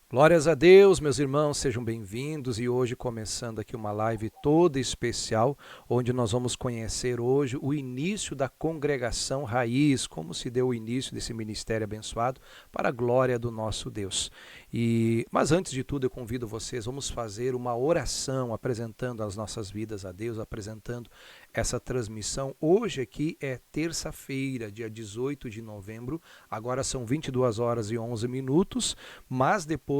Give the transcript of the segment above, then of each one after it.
Glórias a Deus, meus irmãos, sejam bem-vindos e hoje começando aqui uma live toda especial, onde nós vamos conhecer hoje o início da congregação Raiz, como se deu o início desse ministério abençoado para a glória do nosso Deus. Mas antes de tudo eu convido vocês, vamos fazer uma oração apresentando as nossas vidas a Deus, apresentando essa transmissão. Hoje aqui é terça-feira, dia 18 de novembro, agora são 22 horas e 11 minutos, mas depois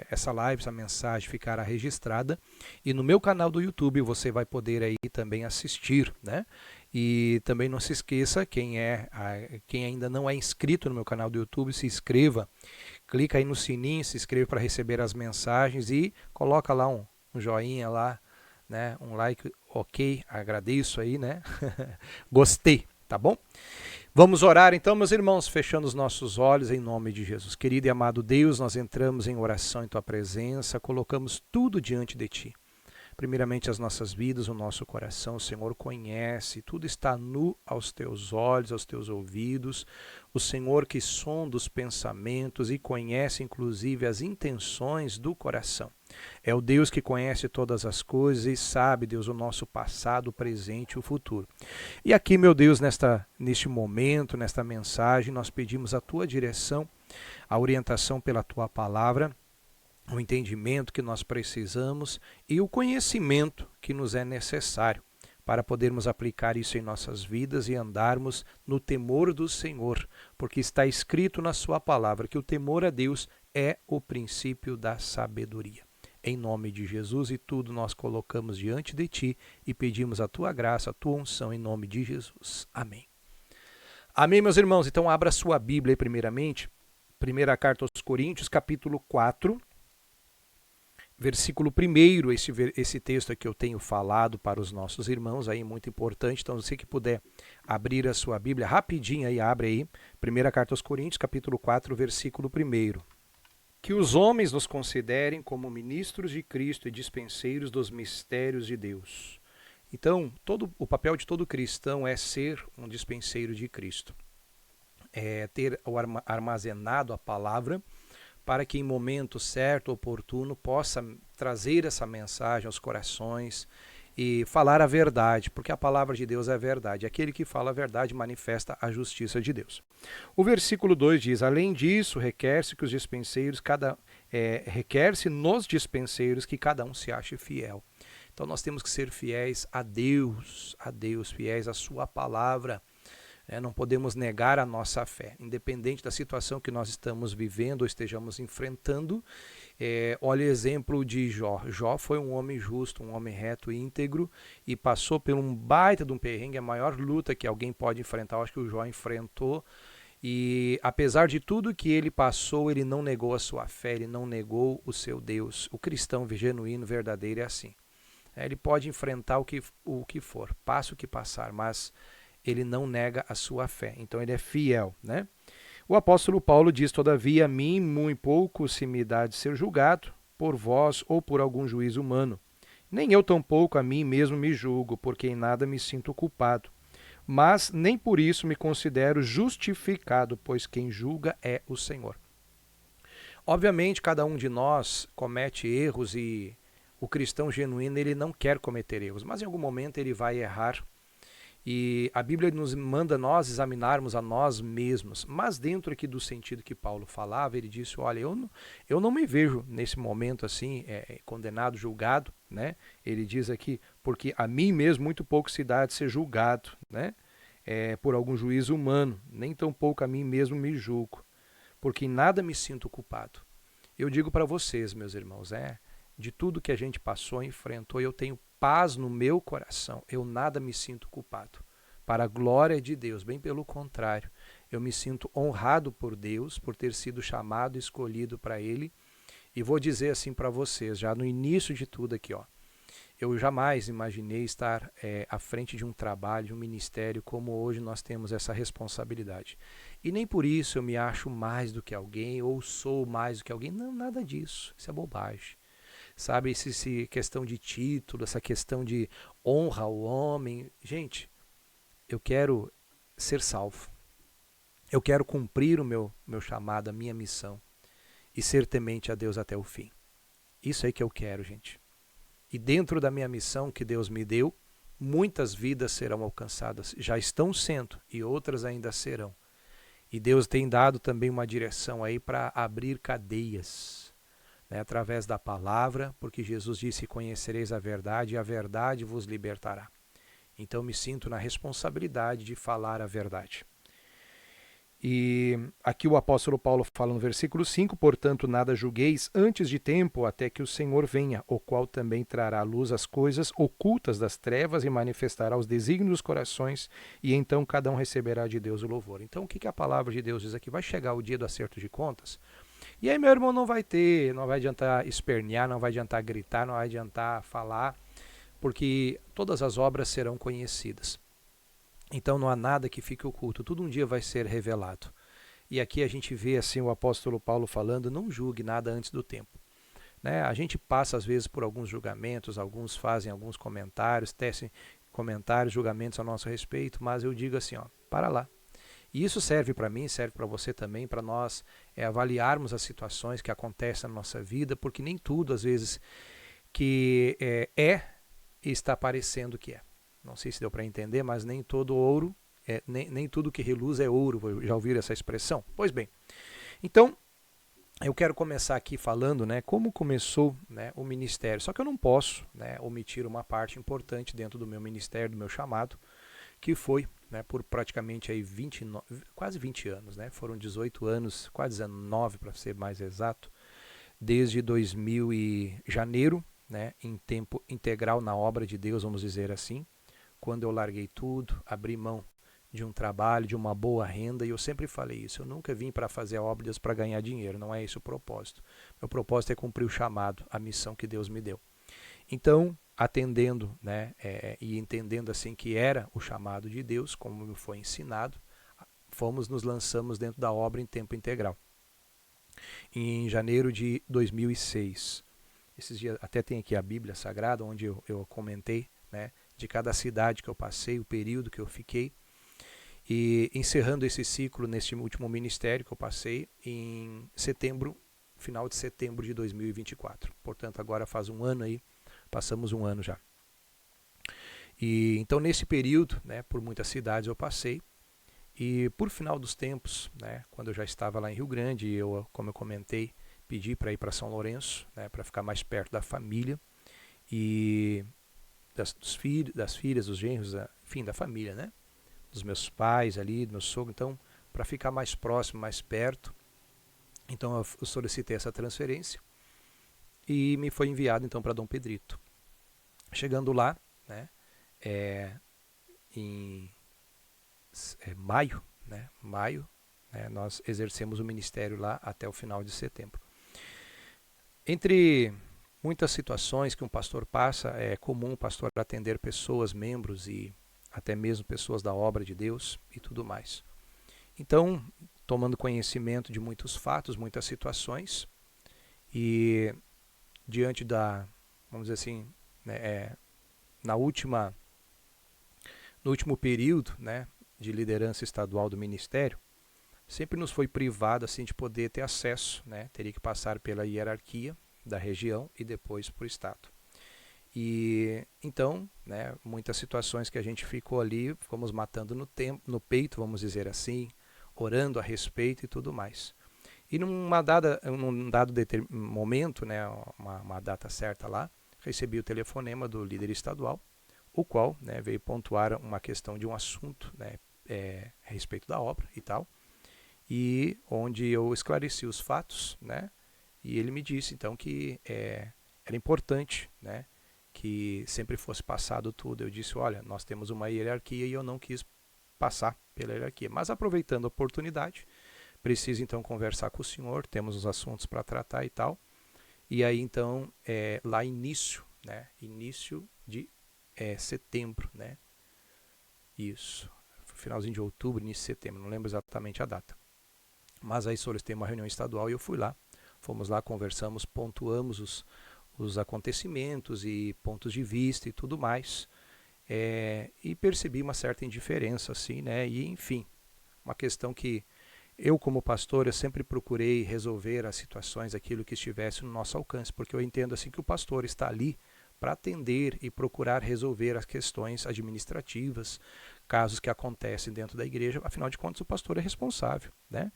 essa live, essa mensagem ficará registrada e no meu canal do YouTube você vai poder aí também assistir, né? E também não se esqueça, quem ainda não é inscrito no meu canal do YouTube, se inscreva, clica aí no sininho, se inscreva para receber as mensagens e coloca lá um joinha lá, né? Um like, ok, agradeço aí, né? Gostei, tá bom? Vamos orar então, meus irmãos, fechando os nossos olhos em nome de Jesus. Querido e amado Deus, nós entramos em oração em Tua presença, colocamos tudo diante de Ti. Primeiramente as nossas vidas, o nosso coração, o Senhor conhece, tudo está nu aos Teus olhos, aos Teus ouvidos. O Senhor que sonda os pensamentos e conhece inclusive as intenções do coração. É o Deus que conhece todas as coisas e sabe, Deus, o nosso passado, o presente e o futuro. E aqui, meu Deus, neste momento, nesta mensagem, nós pedimos a Tua direção, a orientação pela Tua palavra, o entendimento que nós precisamos e o conhecimento que nos é necessário para podermos aplicar isso em nossas vidas e andarmos no temor do Senhor, porque está escrito na Sua palavra que o temor a Deus é o princípio da sabedoria. Em nome de Jesus, e tudo nós colocamos diante de Ti e pedimos a Tua graça, a Tua unção em nome de Jesus. Amém. Amém, meus irmãos. Então abra sua Bíblia aí primeiramente. Primeira carta aos Coríntios, capítulo 4, versículo 1, esse texto aqui eu tenho falado para os nossos irmãos, aí muito importante, então você que puder abrir a sua Bíblia, rapidinho aí, abre aí, primeira carta aos Coríntios, capítulo 4, versículo 1. Que os homens nos considerem como ministros de Cristo e dispenseiros dos mistérios de Deus. Então, o papel de todo cristão é ser um dispenseiro de Cristo, é ter armazenado a palavra, para que em momento certo, oportuno, possa trazer essa mensagem aos corações e falar a verdade, porque a palavra de Deus é a verdade. Aquele que fala a verdade manifesta a justiça de Deus. O versículo 2 diz: além disso, requer-se que os dispenseiros, requer-se nos dispenseiros que cada um se ache fiel. Então nós temos que ser fiéis a Deus, fiéis à sua palavra. Não podemos negar a nossa fé, independente da situação que nós estamos vivendo ou estejamos enfrentando. Olha o exemplo de Jó. Jó foi um homem justo, um homem reto e íntegro e passou por um baita de um perrengue, a maior luta que alguém pode enfrentar. Eu acho que o Jó enfrentou e apesar de tudo que ele passou, ele não negou a sua fé, ele não negou o seu Deus. O cristão genuíno, verdadeiro é assim. Ele pode enfrentar o que for, passa o que passar, mas ele não nega a sua fé, então ele é fiel, né? O apóstolo Paulo diz: todavia a mim muito pouco se me dá de ser julgado por vós ou por algum juiz humano. Nem eu tampouco a mim mesmo me julgo, porque em nada me sinto culpado. Mas nem por isso me considero justificado, pois quem julga é o Senhor. Obviamente, cada um de nós comete erros e o cristão genuíno ele não quer cometer erros, mas em algum momento ele vai errar. E a Bíblia nos manda nós examinarmos a nós mesmos, mas dentro aqui do sentido que Paulo falava, ele disse: olha, eu não me vejo nesse momento assim, condenado, julgado, né? Ele diz aqui, porque a mim mesmo muito pouco se dá de ser julgado, né? Por algum juízo humano, nem tão pouco a mim mesmo me julgo, porque em nada me sinto culpado. Eu digo para vocês, meus irmãos, de tudo que a gente passou, enfrentou, eu tenho paz no meu coração. Eu nada me sinto culpado. Para a glória de Deus, bem pelo contrário, eu me sinto honrado por Deus, por ter sido chamado e escolhido para Ele. E vou dizer assim para vocês, já no início de tudo aqui, ó, eu jamais imaginei estar à frente de um trabalho, de um ministério, como hoje nós temos essa responsabilidade. E nem por isso eu me acho mais do que alguém ou sou mais do que alguém. Não, nada disso. Isso é bobagem. Sabe, essa questão de título, essa questão de honra ao homem. Gente, eu quero ser salvo. Eu quero cumprir o meu chamado, a minha missão. e ser temente a Deus até o fim. Isso aí que eu quero, gente. E dentro da minha missão que Deus me deu, muitas vidas serão alcançadas, já estão sendo e outras ainda serão. E Deus tem dado também uma direção aí para abrir cadeias, né, através da palavra, porque Jesus disse: conhecereis a verdade e a verdade vos libertará. Então me sinto na responsabilidade de falar a verdade. E aqui o apóstolo Paulo fala no versículo 5, portanto nada julgueis antes de tempo, até que o Senhor venha, o qual também trará à luz as coisas ocultas das trevas e manifestará os desígnios dos corações, e então cada um receberá de Deus o louvor. Então o que a palavra de Deus diz aqui? Vai chegar o dia do acerto de contas, e aí meu irmão não vai adiantar espernear, não vai adiantar gritar, não vai adiantar falar, porque todas as obras serão conhecidas. Então não há nada que fique oculto, tudo um dia vai ser revelado. E aqui a gente vê assim o apóstolo Paulo falando: não julgue nada antes do tempo. Né? A gente passa às vezes por alguns julgamentos, alguns fazem alguns comentários, tecem comentários, julgamentos a nosso respeito, mas eu digo assim, ó, para lá. E isso serve para mim, serve para você também, para nós avaliarmos as situações que acontecem na nossa vida, porque nem tudo às vezes que está parecendo que é. Não sei se deu para entender, mas nem todo ouro, nem tudo que reluz é ouro. Já ouviram essa expressão? Pois bem, então eu quero começar aqui falando, né, como começou, né, o ministério. Só que eu não posso, né, omitir uma parte importante dentro do meu ministério, do meu chamado, que foi, né, por praticamente aí quase 20 anos. Né, foram 18 anos, quase 19 para ser mais exato, desde 2000 e janeiro, né, em tempo integral na obra de Deus, vamos dizer assim, quando eu larguei tudo, abri mão de um trabalho, de uma boa renda, e eu sempre falei isso: eu nunca vim para fazer a obra de Deus para ganhar dinheiro, não é esse o propósito. Meu propósito é cumprir o chamado, a missão que Deus me deu. Então, atendendo, né, e entendendo assim que era o chamado de Deus, como me foi ensinado, nos lançamos dentro da obra em tempo integral. Em janeiro de 2006, esses dias até tem aqui a Bíblia Sagrada, onde eu comentei, né, de cada cidade que eu passei, o período que eu fiquei, e encerrando esse ciclo neste último ministério que eu passei em setembro, final de setembro de 2024. Portanto, agora faz um ano aí, passamos um ano já. E então nesse período, né, por muitas cidades eu passei, e por final dos tempos, né, quando eu já estava lá em Rio Grande, eu, como eu comentei, pedi para ir para São Lourenço, né, para ficar mais perto da família e das filhas, dos genros, enfim, da família, né? Dos meus pais ali, do meu sogro. Então, para ficar mais próximo, mais perto, então eu solicitei essa transferência e me foi enviado então para Dom Pedrito. Chegando lá, né, em maio, nós exercemos o ministério lá até o final de setembro. Entre muitas situações que um pastor passa, é comum o pastor atender pessoas, membros e até mesmo pessoas da obra de Deus e tudo mais. Então, tomando conhecimento de muitos fatos, muitas situações, e diante vamos dizer assim, né, no último período, né, de liderança estadual do ministério, sempre nos foi privado assim de poder ter acesso, né, teria que passar pela hierarquia da região e depois para o estado. E então, né, muitas situações que a gente ficou ali, ficamos matando no peito, vamos dizer assim, orando a respeito e tudo mais. E num dado momento, né, uma data certa lá, recebi o telefonema do líder estadual, o qual, né, veio pontuar uma questão de um assunto, né, a respeito da obra e tal, e onde eu esclareci os fatos, né, e ele me disse então que era importante, né, que sempre fosse passado tudo. Eu disse: olha, nós temos uma hierarquia e eu não quis passar pela hierarquia, mas aproveitando a oportunidade, preciso então conversar com o senhor, temos os assuntos para tratar e tal. E aí então, lá início de setembro, né, isso, finalzinho de outubro, início de setembro, não lembro exatamente a data, mas aí solicitei uma reunião estadual e eu fui lá, fomos lá, conversamos, pontuamos os acontecimentos e pontos de vista e tudo mais, e percebi uma certa indiferença, assim, né, e enfim, uma questão que Eu, como pastor, eu sempre procurei resolver as situações, aquilo que estivesse no nosso alcance, porque eu entendo assim que o pastor está ali para atender e procurar resolver as questões administrativas, casos que acontecem dentro da igreja. Afinal de contas, o pastor é responsável, né?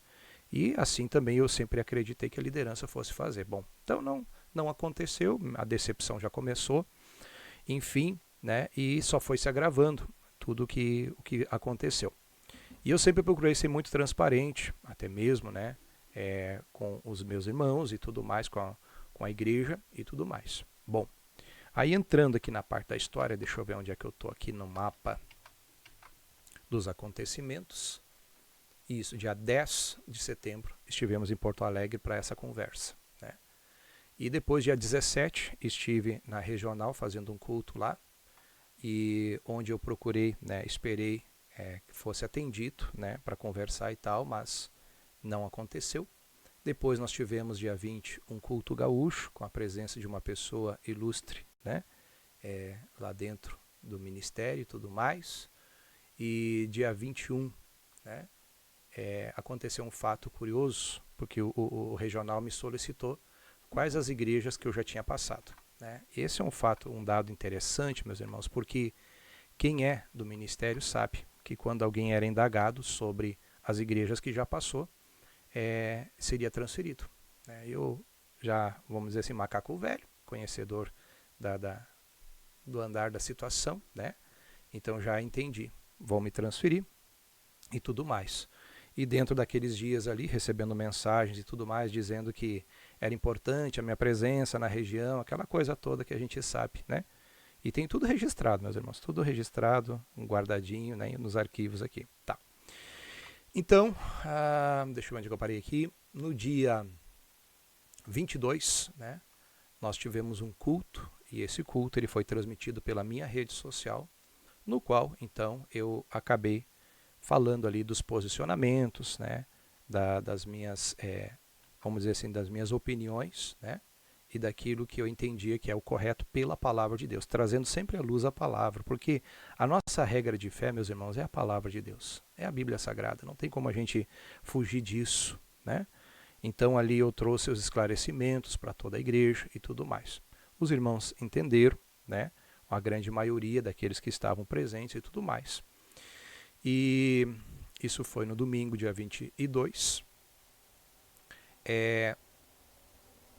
E assim também eu sempre acreditei que a liderança fosse fazer. Bom, então não aconteceu, a decepção já começou, enfim, né? E só foi se agravando tudo o que aconteceu. E eu sempre procurei ser muito transparente, até mesmo, né, com os meus irmãos e tudo mais, com a igreja e tudo mais. Bom, aí entrando aqui na parte da história, deixa eu ver onde é que eu estou aqui no mapa dos acontecimentos. Isso, dia 10 de setembro, estivemos em Porto Alegre para essa conversa, né? E depois, dia 17, estive na regional fazendo um culto lá, e onde eu procurei, né, esperei que fosse atendido, né, para conversar e tal, mas não aconteceu. Depois nós tivemos, dia 20, um culto gaúcho, com a presença de uma pessoa ilustre, né, lá dentro do ministério e tudo mais. E dia 21, né, aconteceu um fato curioso, porque o regional me solicitou quais as igrejas que eu já tinha passado, né? Esse é um fato, um dado interessante, meus irmãos, porque quem é do ministério sabe que quando alguém era indagado sobre as igrejas que já passou, seria transferido, né? Eu já, vamos dizer assim, macaco velho, conhecedor do andar da situação, né? Então já entendi, vão me transferir e tudo mais. E dentro daqueles dias ali, recebendo mensagens e tudo mais, dizendo que era importante a minha presença na região, aquela coisa toda que a gente sabe, né? E tem tudo registrado, meus irmãos, tudo registrado, guardadinho, né, nos arquivos aqui. Tá. Então, deixa eu ver onde eu parei aqui. No dia 22, né, nós tivemos um culto, e esse culto ele foi transmitido pela minha rede social, no qual, então, eu acabei falando ali dos posicionamentos, né, das minhas, vamos dizer assim, das minhas opiniões, né, e daquilo que eu entendia que é o correto pela palavra de Deus, trazendo sempre à luz a palavra, porque a nossa regra de fé, meus irmãos, é a palavra de Deus, é a Bíblia Sagrada, não tem como a gente fugir disso, né? Então ali eu trouxe os esclarecimentos para toda a igreja e tudo mais. Os irmãos entenderam, né? A grande maioria daqueles que estavam presentes e tudo mais. E isso foi no domingo, dia 22.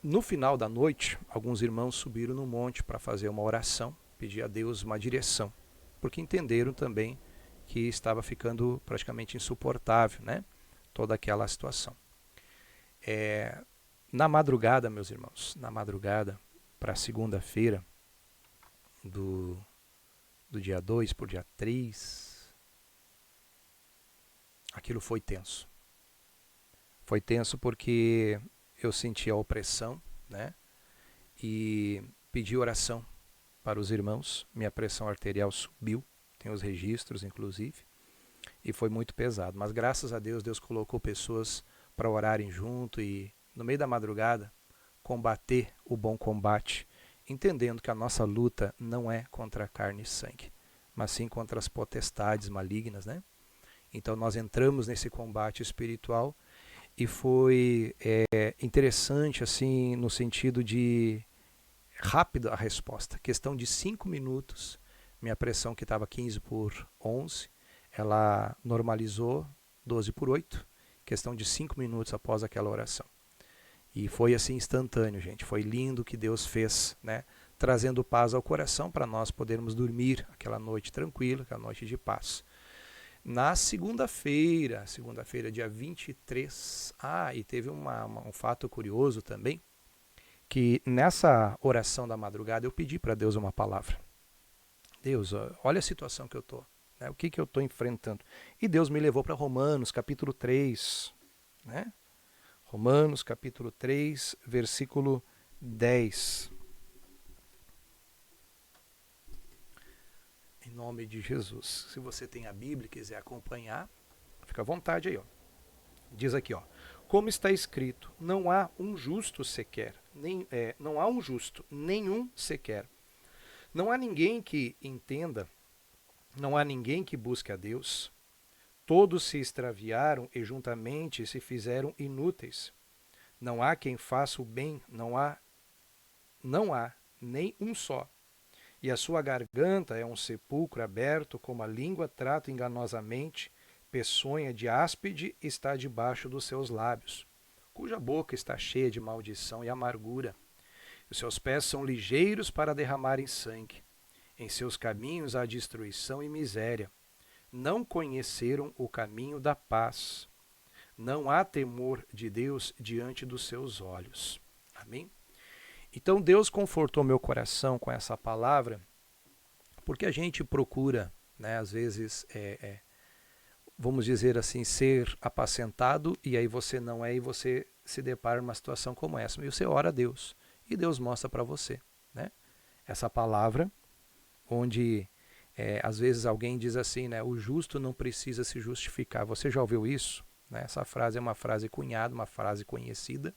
No final da noite, alguns irmãos subiram no monte para fazer uma oração, pedir a Deus uma direção, porque entenderam também que estava ficando praticamente insuportável, né? Toda aquela situação. Na madrugada, meus irmãos, na madrugada para segunda-feira, do dia 2 para o dia 3, aquilo foi tenso. Foi tenso porque eu senti a opressão, né? E pedi oração para os irmãos. Minha pressão arterial subiu, tem os registros, inclusive, e foi muito pesado. Mas graças a Deus, Deus colocou pessoas para orarem junto e, no meio da madrugada, combater o bom combate, entendendo que a nossa luta não é contra carne e sangue, mas sim contra as potestades malignas, né? Então nós entramos nesse combate espiritual e foi interessante, assim, no sentido de rápida a resposta. Questão de 5 minutos, minha pressão que estava 15/11, ela normalizou 12/8, questão de 5 minutos após aquela oração. E foi assim instantâneo, gente. Foi lindo o que Deus fez, né? Trazendo paz ao coração para nós podermos dormir aquela noite tranquila, aquela noite de paz. Na segunda-feira, dia 23, e teve um fato curioso também, que nessa oração da madrugada eu pedi para Deus uma palavra. Deus, olha a situação que eu estou, né? O que eu estou enfrentando. E Deus me levou para Romanos, capítulo 3, né? Romanos, capítulo 3, versículo 10. Em nome de Jesus. Se você tem a Bíblia e quiser acompanhar, fica à vontade aí, ó. Diz aqui, ó. Como está escrito, não há um justo sequer, não há um justo, nenhum sequer. Não há ninguém que entenda, não há ninguém que busque a Deus. Todos se extraviaram e juntamente se fizeram inúteis. Não há quem faça o bem, não há nem um só. E a sua garganta é um sepulcro aberto, como a língua trata enganosamente, peçonha de áspide está debaixo dos seus lábios, cuja boca está cheia de maldição e amargura. Os seus pés são ligeiros para derramarem sangue. Em seus caminhos há destruição e miséria. Não conheceram o caminho da paz. Não há temor de Deus diante dos seus olhos. Amém? Então Deus confortou meu coração com essa palavra, porque a gente procura, né, às vezes, vamos dizer assim, ser apacentado, e aí você não é, e você se depara numa situação como essa. E você ora a Deus, e Deus mostra para você, né, essa palavra, onde às vezes alguém diz assim, né, o justo não precisa se justificar. Você já ouviu isso? Né? Essa frase é uma frase cunhada, uma frase conhecida,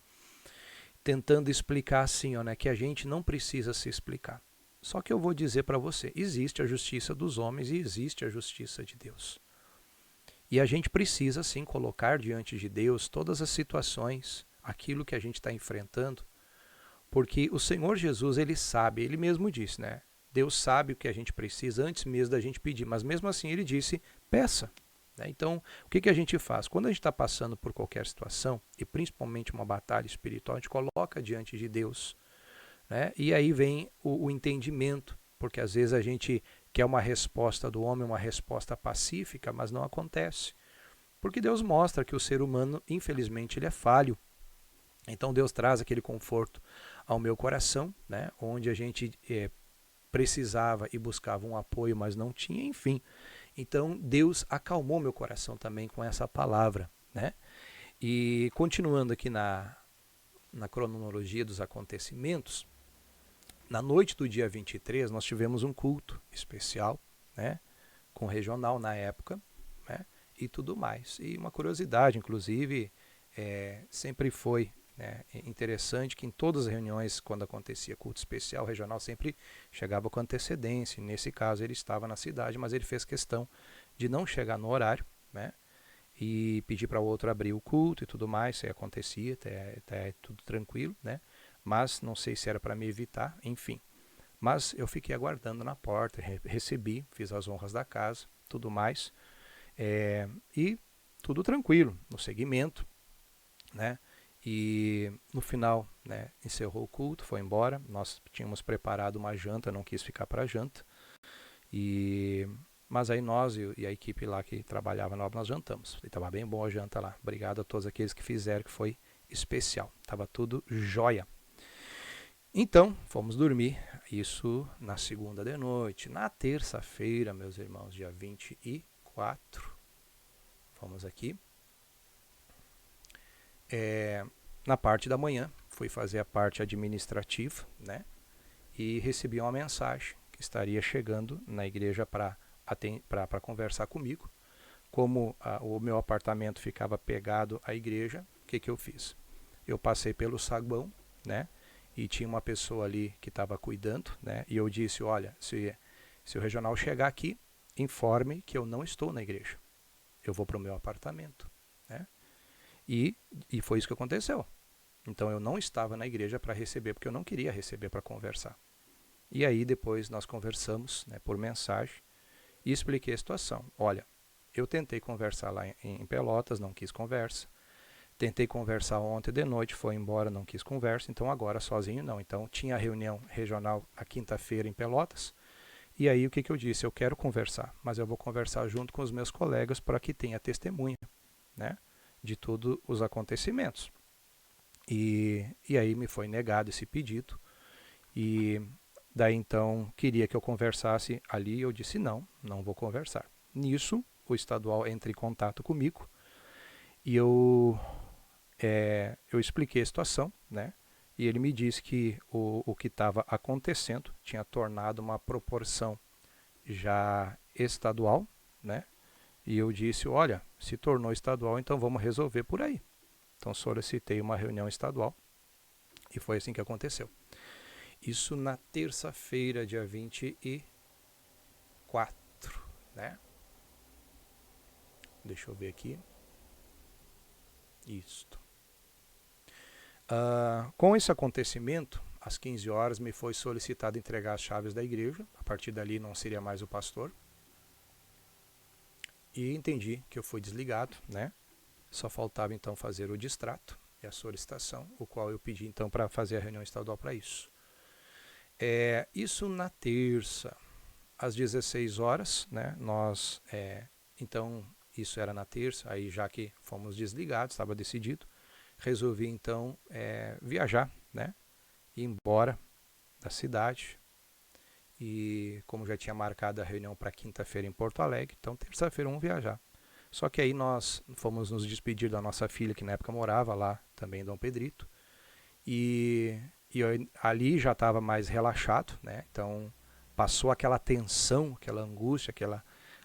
tentando explicar assim, ó, né, que a gente não precisa se explicar. Só que eu vou dizer para você, existe a justiça dos homens e existe a justiça de Deus. E a gente precisa sim colocar diante de Deus todas as situações, aquilo que a gente está enfrentando, porque o Senhor Jesus, ele sabe, ele mesmo disse, né? Deus sabe o que a gente precisa antes mesmo da gente pedir, mas mesmo assim ele disse, peça. Então, o que a gente faz? Quando a gente está passando por qualquer situação, e principalmente uma batalha espiritual, a gente coloca diante de Deus, né? E aí vem o entendimento, porque às vezes a gente quer uma resposta do homem, uma resposta pacífica, mas não acontece. Porque Deus mostra que o ser humano, infelizmente, ele é falho. Então Deus traz aquele conforto ao meu coração, né? Onde a gente precisava e buscava um apoio, mas não tinha, enfim. Então Deus acalmou meu coração também com essa palavra, né? E continuando aqui na cronologia dos acontecimentos, na noite do dia 23 nós tivemos um culto especial, né? Com regional na época, né? E tudo mais. E uma curiosidade, inclusive, sempre foi, né, interessante que em todas as reuniões, quando acontecia culto especial, o regional sempre chegava com antecedência. Nesse caso, ele estava na cidade, mas ele fez questão de não chegar no horário, né, e pedir para o outro abrir o culto e tudo mais. Isso aí acontecia, até tudo tranquilo, né, mas não sei se era para me evitar, enfim. Mas eu fiquei aguardando na porta, recebi, fiz as honras da casa, tudo mais, e tudo tranquilo, no segmento, né? E no final, né, encerrou o culto, foi embora. Nós tínhamos preparado uma janta, não quis ficar para janta. Mas aí nós e a equipe lá que trabalhava na obra, nós jantamos. E estava bem boa a janta lá. Obrigado a todos aqueles que fizeram, que foi especial. Estava tudo jóia. Então, fomos dormir. Isso na segunda de noite. Na terça-feira, meus irmãos, dia 24, fomos aqui. Na parte da manhã, fui fazer a parte administrativa, né? E recebi uma mensagem que estaria chegando na igreja para conversar comigo. Como o meu apartamento ficava pegado à igreja, o que eu fiz? Eu passei pelo saguão, né? E tinha uma pessoa ali que estava cuidando, né? E eu disse, olha, se o regional chegar aqui, informe que eu não estou na igreja. Eu vou para o meu apartamento, né? E foi isso que aconteceu. Então eu não estava na igreja para receber, porque eu não queria receber para conversar. E aí depois nós conversamos, né, por mensagem e expliquei a situação. Olha, eu tentei conversar lá em Pelotas, não quis conversa. Tentei conversar ontem de noite, foi embora, não quis conversa. Então agora sozinho não. Então tinha a reunião regional a quinta-feira em Pelotas. E aí o que eu disse? Eu quero conversar, mas eu vou conversar junto com os meus colegas para que tenha testemunha, né, de todos os acontecimentos. E aí me foi negado esse pedido. E daí então queria que eu conversasse ali. Eu disse não vou conversar. Nisso o estadual entra em contato comigo e eu expliquei a situação, né? E ele me disse que o que estava acontecendo tinha tornado uma proporção já estadual, né? E eu disse, olha, se tornou estadual, então vamos resolver por aí. Então solicitei uma reunião estadual e foi assim que aconteceu. Isso na terça-feira, dia 24, né? Deixa eu ver aqui. Isto. Com esse acontecimento, às 15 horas me foi solicitado entregar as chaves da igreja. A partir dali não seria mais o pastor. E entendi que eu fui desligado, né? Só faltava então fazer o distrato e a solicitação, o qual eu pedi então para fazer a reunião estadual para isso. Isso na terça, às 16 horas, né? Então, isso era na terça, aí já que fomos desligados, estava decidido, resolvi então viajar, né? Ir embora da cidade. E como já tinha marcado a reunião para quinta-feira em Porto Alegre, então terça-feira vamos viajar. Só que aí nós fomos nos despedir da nossa filha, que na época morava lá também em Dom Pedrito. E eu ali já estava mais relaxado, né? Então passou aquela tensão, aquela angústia,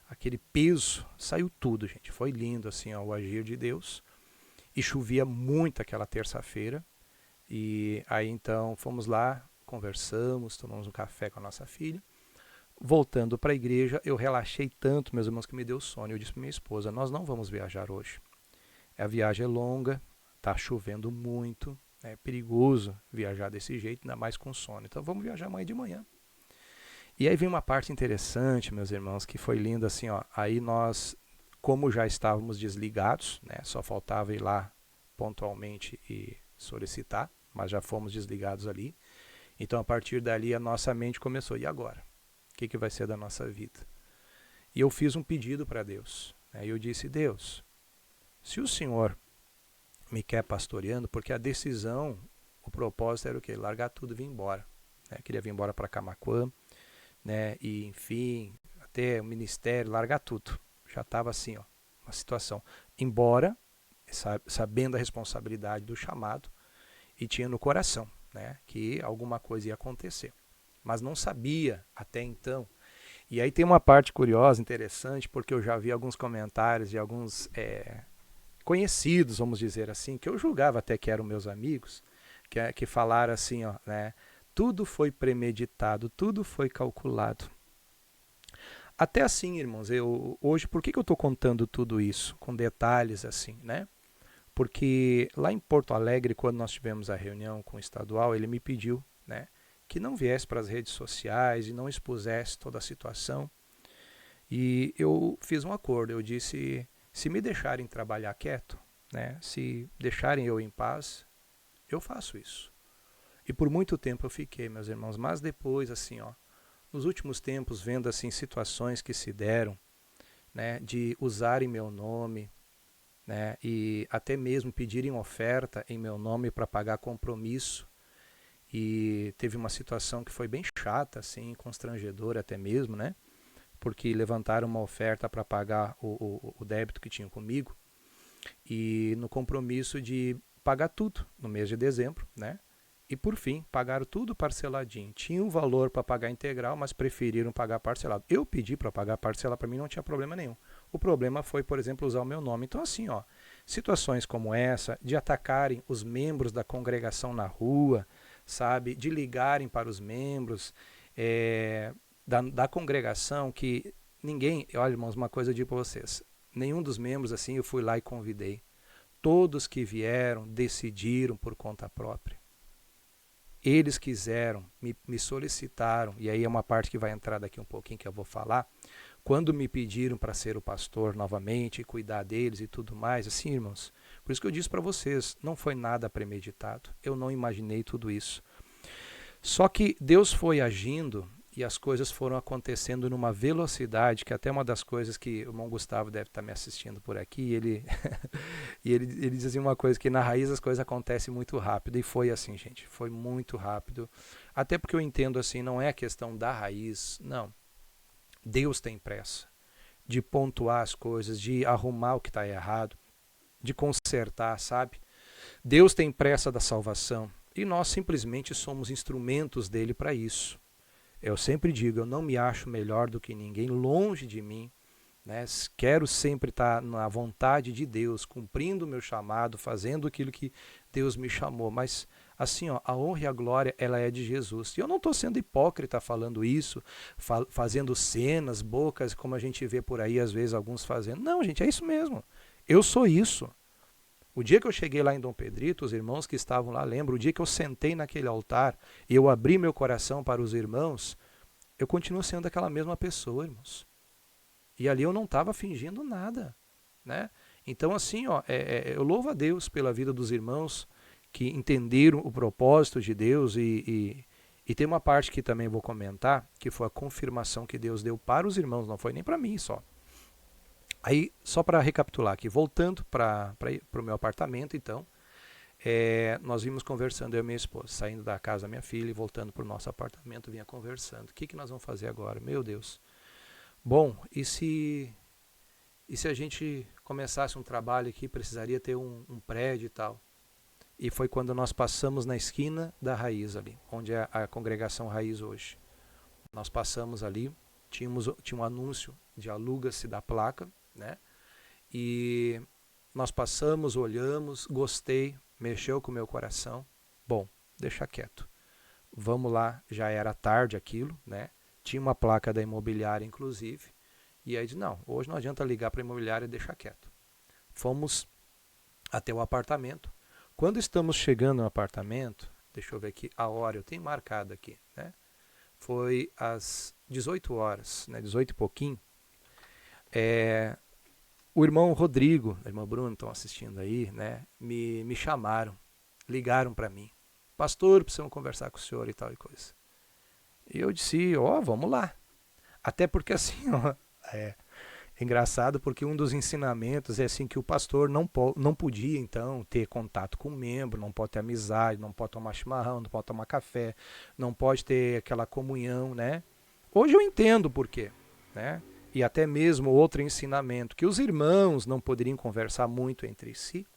aquele peso, saiu tudo, gente. Foi lindo assim, ó, o agir de Deus. E chovia muito aquela terça-feira. E aí então fomos lá, conversamos, tomamos um café com a nossa filha. Voltando para a igreja, eu relaxei tanto, meus irmãos, que me deu sono. Eu disse para minha esposa, nós não vamos viajar hoje. A viagem é longa, está chovendo muito, é perigoso viajar desse jeito, ainda mais com sono. Então vamos viajar amanhã de manhã. E aí vem uma parte interessante, meus irmãos, que foi linda assim, ó. Aí nós, como já estávamos desligados, né, só faltava ir lá pontualmente e solicitar, mas já fomos desligados ali. Então a partir dali a nossa mente começou, e agora? O que vai ser da nossa vida? E eu fiz um pedido para Deus. Né? Eu disse, Deus, se o Senhor me quer pastoreando, porque a decisão, o propósito era o quê? Largar tudo e vir embora. Né? Queria vir embora para Camaquã, né? E enfim, até o ministério, largar tudo. Já estava assim, ó, uma situação. Embora, sabendo a responsabilidade do chamado, e tinha no coração, né, que alguma coisa ia acontecer. Mas não sabia até então. E aí tem uma parte curiosa, interessante, porque eu já vi alguns comentários de alguns conhecidos, vamos dizer assim, que eu julgava até que eram meus amigos, que falaram assim, ó, né, tudo foi premeditado, tudo foi calculado. Até assim, irmãos, hoje, por que eu estou contando tudo isso, com detalhes assim, né? Porque lá em Porto Alegre, quando nós tivemos a reunião com o estadual, ele me pediu, né, que não viesse para as redes sociais e não expusesse toda a situação. E eu fiz um acordo, eu disse, se me deixarem trabalhar quieto, né, se deixarem eu em paz, eu faço isso. E por muito tempo eu fiquei, meus irmãos, mas depois, assim, ó, nos últimos tempos, vendo assim situações que se deram, né, de usarem meu nome, né, e até mesmo pedirem oferta em meu nome para pagar compromisso. E teve uma situação que foi bem chata, assim, constrangedora até mesmo, né? Porque levantaram uma oferta para pagar o débito que tinham comigo e no compromisso de pagar tudo no mês de dezembro, né? E por fim, pagaram tudo parceladinho. Tinha um valor para pagar integral, mas preferiram pagar parcelado. Eu pedi para pagar parcelado, para mim não tinha problema nenhum. O problema foi, por exemplo, usar o meu nome. Então assim, ó, situações como essa, de atacarem os membros da congregação na rua, sabe, de ligarem para os membros da congregação, que ninguém, olha irmãos, uma coisa eu digo para vocês, nenhum dos membros assim eu fui lá e convidei. Todos que vieram decidiram por conta própria. Eles quiseram, me solicitaram, e aí é uma parte que vai entrar daqui um pouquinho que eu vou falar, quando me pediram para ser o pastor novamente, cuidar deles e tudo mais, assim, irmãos, por isso que eu disse para vocês, não foi nada premeditado, eu não imaginei tudo isso. Só que Deus foi agindo e as coisas foram acontecendo numa velocidade, que até uma das coisas que o irmão Gustavo deve estar me assistindo por aqui, e ele dizia uma coisa, que na raiz as coisas acontecem muito rápido, e foi assim, gente, foi muito rápido, até porque eu entendo assim, não é a questão da raiz, não, Deus tem pressa de pontuar as coisas, de arrumar o que está errado, de consertar, sabe? Deus tem pressa da salvação e nós simplesmente somos instrumentos dele para isso. Eu sempre digo, eu não me acho melhor do que ninguém, longe de mim, né? Quero sempre estar na vontade de Deus, cumprindo o meu chamado, fazendo aquilo que Deus me chamou. Mas assim, ó, a honra e a glória, ela é de Jesus. E eu não estou sendo hipócrita falando isso, fazendo cenas, bocas, como a gente vê por aí, às vezes, alguns fazendo. Não, gente, é isso mesmo. Eu sou isso. O dia que eu cheguei lá em Dom Pedrito, os irmãos que estavam lá, lembro, o dia que eu sentei naquele altar e eu abri meu coração para os irmãos, eu continuo sendo aquela mesma pessoa, irmãos. E ali eu não estava fingindo nada, né? Então, assim, ó, eu louvo a Deus pela vida dos irmãos que entenderam o propósito de Deus e tem uma parte que também vou comentar, que foi a confirmação que Deus deu para os irmãos, não foi nem para mim só. Aí, só para recapitular aqui, voltando para o meu apartamento, então, nós vimos conversando, eu e minha esposa, saindo da casa da minha filha e voltando para o nosso apartamento, vinha conversando. O que nós vamos fazer agora? Meu Deus. Bom, e se a gente começasse um trabalho aqui, precisaria ter um prédio e tal. E foi quando nós passamos na esquina da Raiz ali, onde é a congregação Raiz hoje. Nós passamos ali, tinha um anúncio de aluga-se da placa, né? E nós passamos, olhamos, gostei, mexeu com o meu coração. Bom, deixa quieto. Vamos lá, já era tarde aquilo, né? Tinha uma placa da imobiliária, inclusive. E aí disse, não, hoje não adianta ligar para a imobiliária e deixar quieto. Fomos até o apartamento. Quando estamos chegando no apartamento, deixa eu ver aqui a hora, eu tenho marcado aqui, né? Foi às 18 horas, né? 18 e pouquinho. O irmão Rodrigo, o irmão Bruno, estão assistindo aí, né? Me chamaram, ligaram para mim. Pastor, precisamos conversar com o senhor e tal e coisa. E eu disse, ó, vamos lá. Até porque assim, ó, é engraçado porque um dos ensinamentos é assim que o pastor não podia então ter contato com o membro, não pode ter amizade, não pode tomar chimarrão, não pode tomar café, não pode ter aquela comunhão, né? Hoje eu entendo por quê, né? E até mesmo outro ensinamento, que os irmãos não poderiam conversar muito entre si,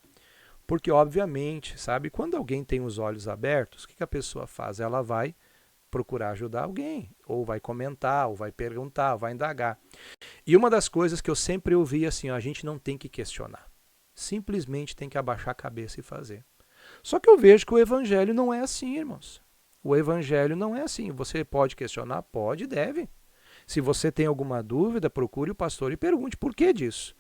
porque obviamente, sabe, quando alguém tem os olhos abertos, o que a pessoa faz? Ela vai procurar ajudar alguém, ou vai comentar, ou vai perguntar, ou vai indagar. E uma das coisas que eu sempre ouvi assim, ó, a gente não tem que questionar. Simplesmente tem que abaixar a cabeça e fazer. Só que eu vejo que o evangelho não é assim, irmãos. O evangelho não é assim. Você pode questionar? Pode e deve. Se você tem alguma dúvida, procure o pastor e pergunte por que disso.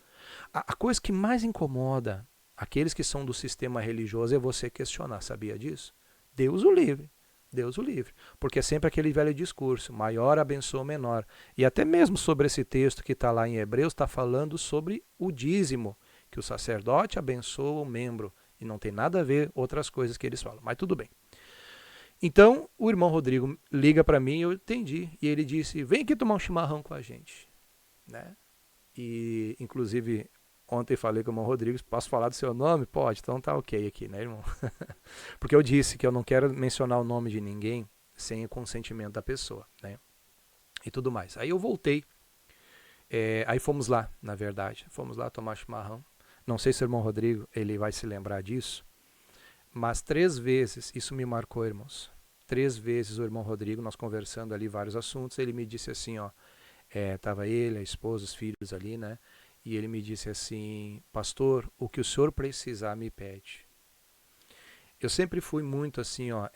A coisa que mais incomoda aqueles que são do sistema religioso é você questionar. Sabia disso? Deus o livre. Deus o livre. Porque é sempre aquele velho discurso, maior abençoa o menor. E até mesmo sobre esse texto que está lá em Hebreus, está falando sobre o dízimo, que o sacerdote abençoa o membro. E não tem nada a ver outras coisas que eles falam. Mas tudo bem. Então, o irmão Rodrigo liga para mim, eu entendi. E ele disse, vem aqui tomar um chimarrão com a gente. Né? E, inclusive, ontem falei com o irmão Rodrigo, posso falar do seu nome? Pode, então tá ok aqui, né, irmão? Porque eu disse que eu não quero mencionar o nome de ninguém sem o consentimento da pessoa, né? E tudo mais. Aí eu voltei. Aí fomos lá, na verdade. Fomos lá tomar chimarrão. Não sei se o irmão Rodrigo ele vai se lembrar disso, mas 3 vezes, isso me marcou, irmãos. 3 vezes o irmão Rodrigo, nós conversando ali vários assuntos, ele me disse assim, ó, tava ele, a esposa, os filhos ali, né? E ele me disse assim, pastor, o que o senhor precisar me pede. Eu sempre fui muito assim, ó,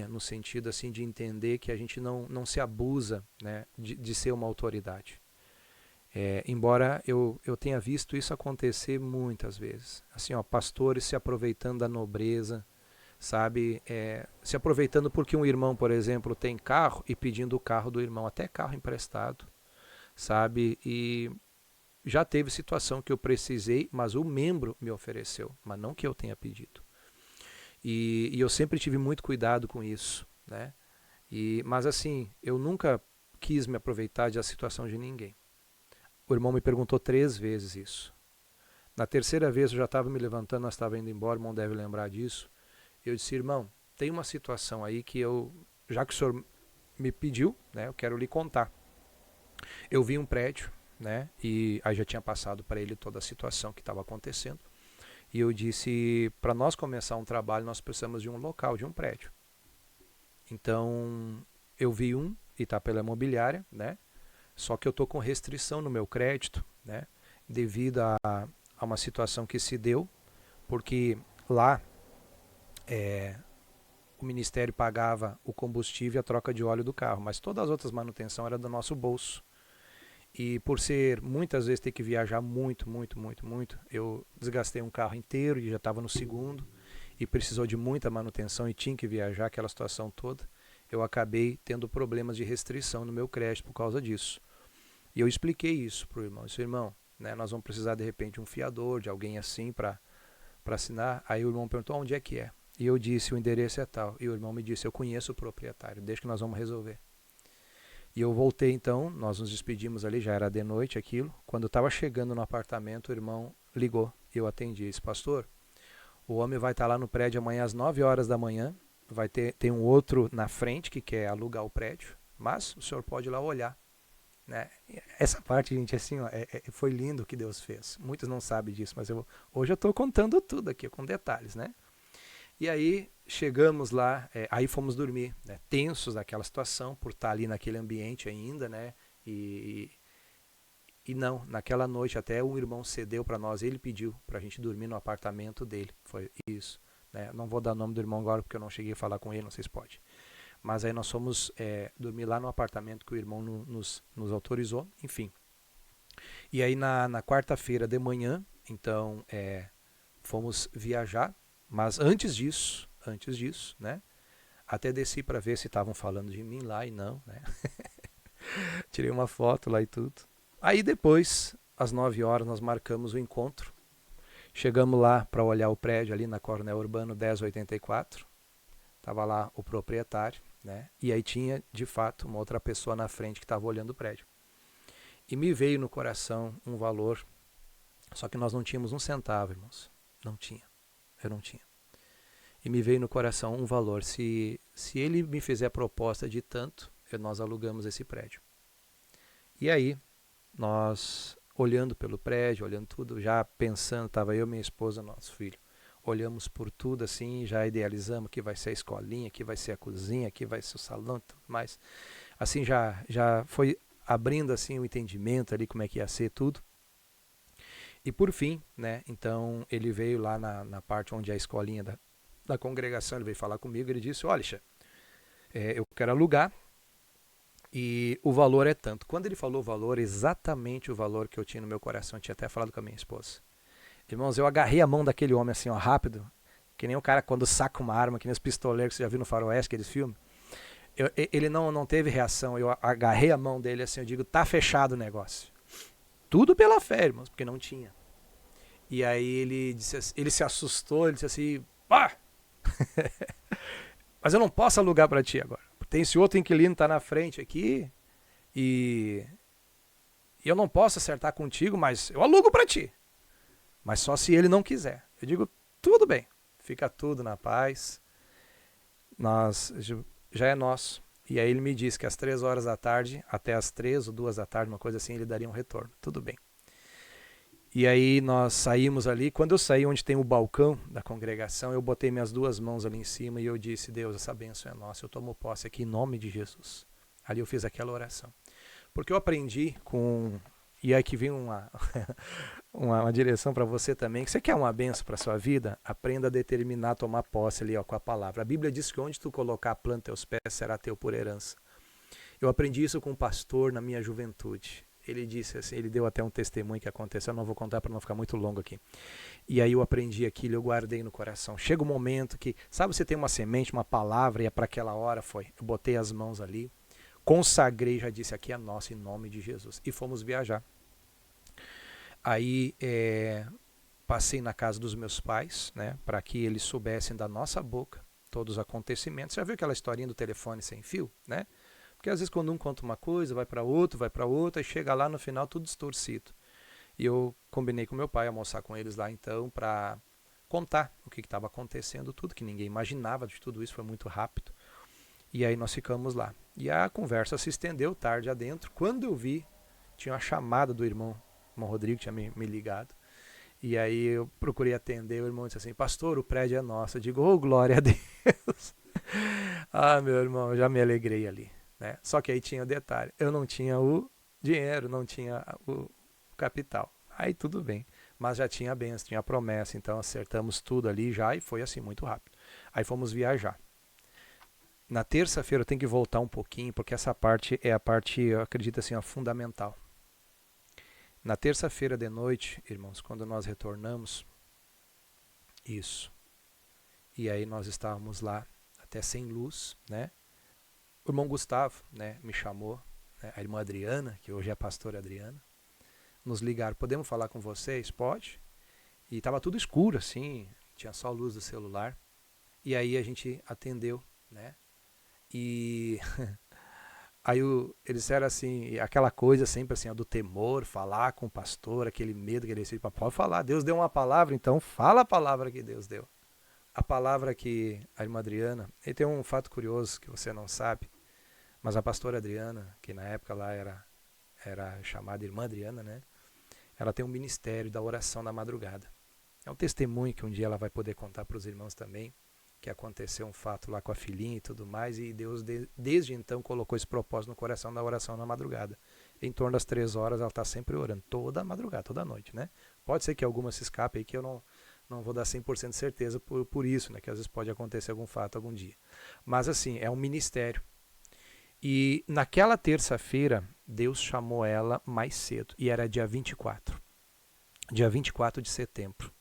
no sentido assim de entender que a gente não se abusa, né, de ser uma autoridade. Embora eu tenha visto isso acontecer muitas vezes. Assim, ó, pastores se aproveitando da nobreza, sabe? Se aproveitando porque um irmão, por exemplo, tem carro e pedindo o carro do irmão, até carro emprestado, sabe? E já teve situação que eu precisei, mas o membro me ofereceu, mas não que eu tenha pedido. E eu sempre tive muito cuidado com isso, né? Mas assim, eu nunca quis me aproveitar da situação de ninguém. O irmão me perguntou 3 vezes isso. Na terceira vez eu já estava me levantando, nós estávamos indo embora, o irmão deve lembrar disso. Eu disse, irmão, tem uma situação aí que já que o senhor me pediu, né, eu quero lhe contar. Eu vi um prédio, né, e aí já tinha passado para ele toda a situação que estava acontecendo. E eu disse, para nós começar um trabalho, nós precisamos de um local, de um prédio. Então, eu vi e está pela imobiliária, né? Só que eu estou com restrição no meu crédito, né? Devido a uma situação que se deu, porque lá o Ministério pagava o combustível e a troca de óleo do carro, mas todas as outras manutenções eram do nosso bolso. E por ser muitas vezes ter que viajar muito, eu desgastei um carro inteiro e já estava no segundo e precisou de muita manutenção e tinha que viajar, aquela situação toda. Eu acabei tendo problemas de restrição no meu crédito por causa disso. E eu expliquei isso para o irmão. Disse, irmão, né, nós vamos precisar de repente de um fiador, de alguém assim para assinar. Aí o irmão perguntou onde é que é. E eu disse, o endereço é tal. E o irmão me disse, eu conheço o proprietário, deixa que nós vamos resolver. E eu voltei então, nós nos despedimos ali, já era de noite aquilo. Quando eu estava chegando no apartamento, o irmão ligou. Eu atendi, disse, pastor, o homem vai estar lá no prédio amanhã às 9 horas da manhã. Tem um outro na frente que quer alugar o prédio, mas o senhor pode ir lá olhar. Né? Essa parte, gente, assim, ó, foi lindo o que Deus fez. Muitos não sabem disso, mas hoje eu estou contando tudo aqui, com detalhes, né? E aí chegamos lá, aí fomos dormir, né? Tensos daquela situação, por estar ali naquele ambiente ainda, né? E não, naquela noite até um irmão cedeu para nós, ele pediu para a gente dormir no apartamento dele, foi isso. Né? Não vou dar o nome do irmão agora porque eu não cheguei a falar com ele, não sei se pode. Mas aí nós fomos dormir lá no apartamento que o irmão nos autorizou, enfim. E aí na quarta-feira de manhã, então fomos viajar, mas antes disso, né? Até desci para ver se estavam falando de mim lá e não, né? Tirei uma foto lá e tudo. Aí depois, às 9 horas, nós marcamos o encontro. Chegamos lá para olhar o prédio ali na Coronel Urbano 1084. Estava lá o proprietário, né? E aí tinha, de fato, uma outra pessoa na frente que estava olhando o prédio. E me veio no coração um valor, só que nós não tínhamos um centavo, irmãos. Não tinha. Eu não tinha. E me veio no coração um valor. Se ele me fizer a proposta de tanto, nós alugamos esse prédio. E aí, nós, olhando pelo prédio, olhando tudo, já pensando, estava eu, minha esposa, nosso filho. Olhamos por tudo assim, já idealizamos que vai ser a escolinha, que vai ser a cozinha, que vai ser o salão e tudo mais. Assim, já foi abrindo assim o entendimento ali como é que ia ser tudo. E por fim, né, então ele veio lá na parte onde é a escolinha da congregação, ele veio falar comigo, ele disse, olha, eu quero alugar e o valor é tanto. Quando ele falou o valor, exatamente o valor que eu tinha no meu coração, eu tinha até falado com a minha esposa. Irmãos, eu agarrei a mão daquele homem assim, ó, rápido, que nem o cara quando saca uma arma, que nem os pistoleiros que você já viu no Faroeste, aqueles filmes. Ele não teve reação, eu agarrei a mão dele assim, eu digo, tá fechado o negócio. Tudo pela fé, irmãos, porque não tinha. E aí ele se assustou, ele disse assim, pá! Mas eu não posso alugar para ti agora. Tem esse outro inquilino que tá na frente aqui e eu não posso acertar contigo, mas eu alugo para ti. Mas só se ele não quiser. Eu digo, tudo bem, fica tudo na paz, já é nosso. E aí ele me disse que às 3 horas da tarde, até às 3 ou 2 da tarde, uma coisa assim, ele daria um retorno. Tudo bem. E aí nós saímos ali. Quando eu saí onde tem o balcão da congregação, eu botei minhas 2 mãos ali em cima e eu disse, Deus, essa bênção é nossa, eu tomo posse aqui em nome de Jesus. Ali eu fiz aquela oração. Porque eu aprendi com... E aí que vem uma direção para você também, que você quer uma benção para a sua vida, aprenda a determinar, tomar posse ali ó, com a palavra. A Bíblia diz que onde tu colocar a planta teus pés será teu por herança. Eu aprendi isso com um pastor na minha juventude. Ele disse assim, ele deu até um testemunho que aconteceu, eu não vou contar para não ficar muito longo aqui. E aí eu aprendi aquilo, eu guardei no coração. Chega um momento que, sabe, você tem uma semente, uma palavra, e é para aquela hora foi. Eu botei as mãos ali, consagrei, já disse, aqui é nosso em nome de Jesus. E fomos viajar. Aí passei na casa dos meus pais, né, para que eles soubessem da nossa boca todos os acontecimentos. Já viu aquela historinha do telefone sem fio, né? Porque às vezes quando um conta uma coisa, vai para outra, e chega lá no final tudo distorcido. E eu combinei com meu pai almoçar com eles lá então para contar o que estava acontecendo, tudo que ninguém imaginava de tudo isso, foi muito rápido. E aí nós ficamos lá. E a conversa se estendeu tarde adentro. Quando eu vi, tinha uma chamada do irmão Rodrigo, tinha me ligado. E aí eu procurei atender, o irmão disse assim, pastor, o prédio é nosso. Eu digo, oh, glória a Deus. Ah, meu irmão, eu já me alegrei ali. Né? Só que aí tinha o detalhe, eu não tinha o dinheiro, não tinha o capital. Aí tudo bem, mas já tinha a benção, tinha a promessa, então acertamos tudo ali já e foi assim muito rápido. Aí fomos viajar. Na terça-feira eu tenho que voltar um pouquinho, porque essa parte é a parte, eu acredito assim, fundamental. Na terça-feira de noite, irmãos, quando nós retornamos, isso, e aí nós estávamos lá, até sem luz, né? O irmão Gustavo, né, me chamou, né, a irmã Adriana, que hoje é a pastora Adriana, nos ligaram, podemos falar com vocês? Pode. E estava tudo escuro, assim, tinha só a luz do celular. E aí a gente atendeu, né? E aí eles disseram assim, aquela coisa sempre assim, do temor, falar com o pastor, aquele medo que ele disse, pode falar, Deus deu uma palavra, então fala a palavra que Deus deu. A palavra que a irmã Adriana, e tem um fato curioso que você não sabe, mas a pastora Adriana, que na época lá era chamada irmã Adriana, né? Ela tem um ministério da oração na madrugada. É um testemunho que um dia ela vai poder contar para os irmãos também, que aconteceu um fato lá com a filhinha e tudo mais, e Deus desde então colocou esse propósito no coração da oração na madrugada. Em torno das 3 horas ela está sempre orando, toda a madrugada, toda a noite, né? Pode ser que alguma se escape aí, que eu não vou dar 100% de certeza por isso, né? Que às vezes pode acontecer algum fato algum dia. Mas assim, é um ministério. E naquela terça-feira, Deus chamou ela mais cedo, e era dia 24. Dia 24 de setembro.